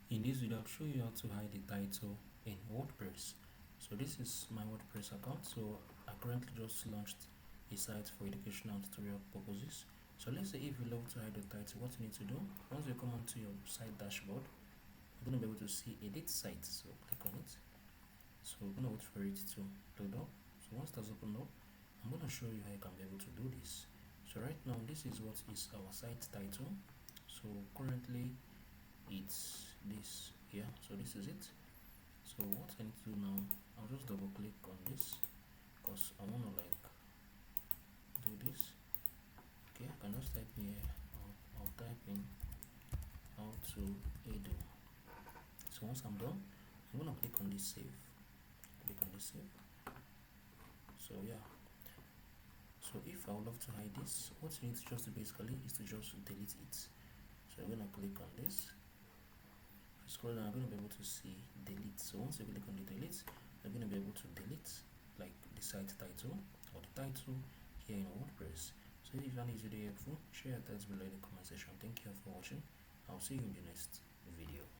In this video, I'll show you how to hide the title in WordPress. So this is my WordPress account. So I currently just launched a site for educational tutorial purposes. So let's say if you love to hide the title, what you need to do, once you come onto your site dashboard, you're going to be able to see edit site. So click on it. So we're going to wait for it to load up. So once that's opened up, I'm going to show you how you can be able to do this. So right now, this is what is our site title. So currently it's this here, so this is it. So what I need to do now, I'll just double click on this because I want to like do this. Okay, I can just type here, I'll type in how to edu. So once I'm done, I'm gonna click on this save. So yeah, so if I would love to hide this, what you need to just do basically is to just delete it. So I'm gonna click on this. Scroll down, I'm going to be able to see delete. So once you click on the delete, you're going to be able to delete like the site title or the title here in WordPress. So if you find this video helpful, share your thoughts below in the comment section. Thank you for watching. I'll see you in the next video.